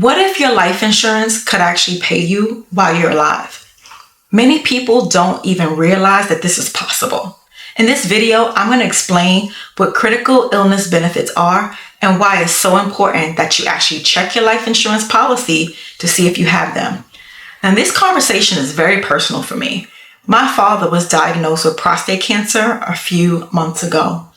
What if your life insurance could actually pay you while you're alive? Many people don't even realize that this is possible. In this video, I'm going to explain what critical illness benefits are and why it's so important that you actually check your life insurance policy to see if you have them. And this conversation is very personal for me. My father was diagnosed with prostate cancer a few months ago.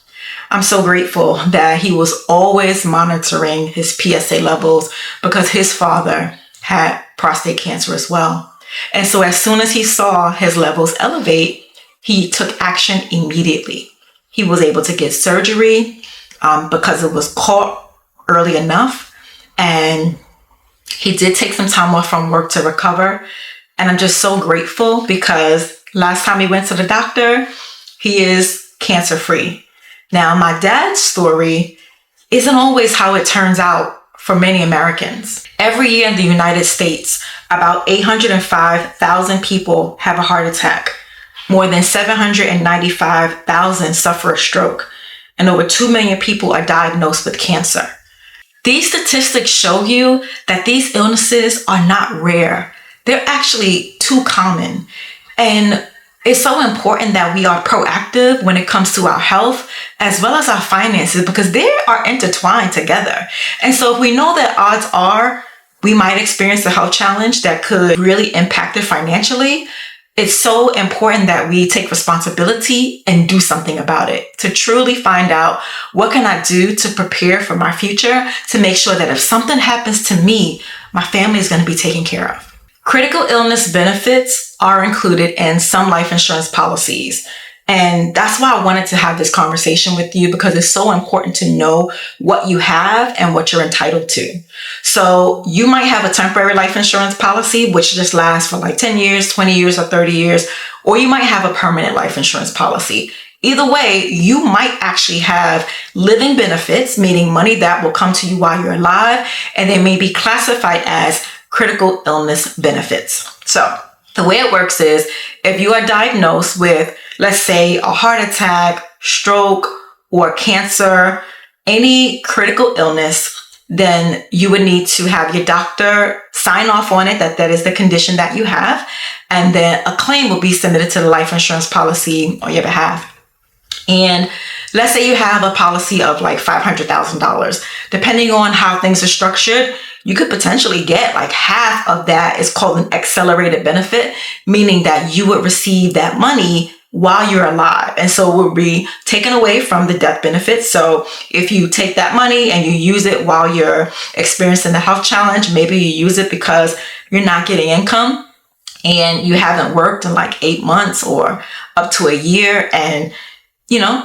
I'm so grateful that he was always monitoring his PSA levels because his father had prostate cancer as well. And so as soon as he saw his levels elevate, he took action immediately. He was able to get surgery because it was caught early enough. And he did take some time off from work to recover. And I'm just so grateful because last time he went to the doctor, he is cancer-free. Now, my dad's story isn't always how it turns out for many Americans. Every year in the United States, about 805,000 people have a heart attack. More than 795,000 suffer a stroke, and over 2 million people are diagnosed with cancer. These statistics show you that these illnesses are not rare. They're actually too common. And it's so important that we are proactive when it comes to our health as well as our finances because they are intertwined together. And so if we know that odds are we might experience a health challenge that could really impact it financially, it's so important that we take responsibility and do something about it to truly find out what can I do to prepare for my future to make sure that if something happens to me, my family is going to be taken care of. Critical illness benefits are included in some life insurance policies. And that's why I wanted to have this conversation with you because it's so important to know what you have and what you're entitled to. So you might have a temporary life insurance policy, which just lasts for like 10 years, 20 years, or 30 years, or you might have a permanent life insurance policy. Either way, you might actually have living benefits, meaning money that will come to you while you're alive, and they may be classified as critical illness benefits. So the way it works is if you are diagnosed with, let's say, a heart attack, stroke, or cancer, any critical illness, then you would need to have your doctor sign off on it, that is the condition that you have. And then a claim will be submitted to the life insurance policy on your behalf. And let's say you have a policy of like $500,000. Depending on how things are structured, you could potentially get like half of that is called an accelerated benefit, meaning that you would receive that money while you're alive. And so it will be taken away from the death benefit. So if you take that money and you use it while you're experiencing the health challenge, maybe you use it because you're not getting income and you haven't worked in like 8 months or up to a year and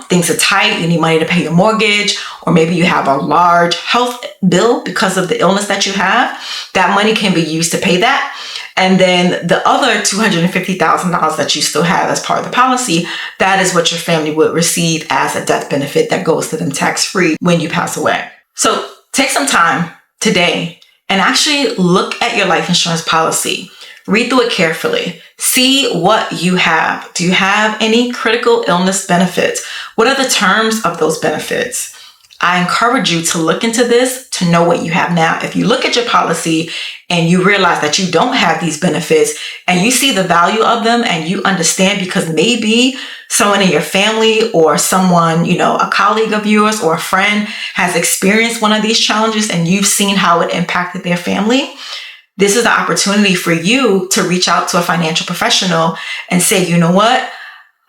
things are tight, you need money to pay your mortgage, or maybe you have a large health bill because of the illness that you have, that money can be used to pay that. And then the other $250,000 that you still have as part of the policy, that is what your family would receive as a death benefit that goes to them tax-free when you pass away. So take some time today and actually look at your life insurance policy. Read through it carefully. See what you have. Do you have any critical illness benefits? What are the terms of those benefits? I encourage you to look into this to know what you have now. If you look at your policy and you realize that you don't have these benefits and you see the value of them and you understand because maybe someone in your family or someone, a colleague of yours or a friend has experienced one of these challenges and you've seen how it impacted their family, this is the opportunity for you to reach out to a financial professional and say, you know what?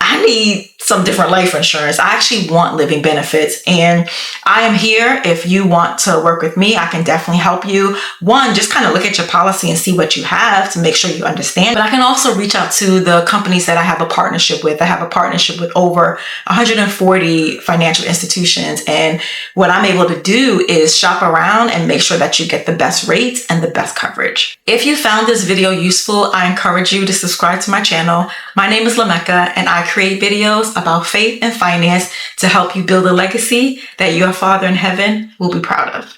I need some different life insurance. I actually want living benefits. And I am here. If you want to work with me, I can definitely help you. One, just kind of look at your policy and see what you have to make sure you understand. But I can also reach out to the companies that I have a partnership with. I have a partnership with over 140 financial institutions. And what I'm able to do is shop around and make sure that you get the best rates and the best coverage. If you found this video useful, I encourage you to subscribe to my channel. My name is Lamacca, and I create videos about faith and finance to help you build a legacy that your Father in heaven will be proud of.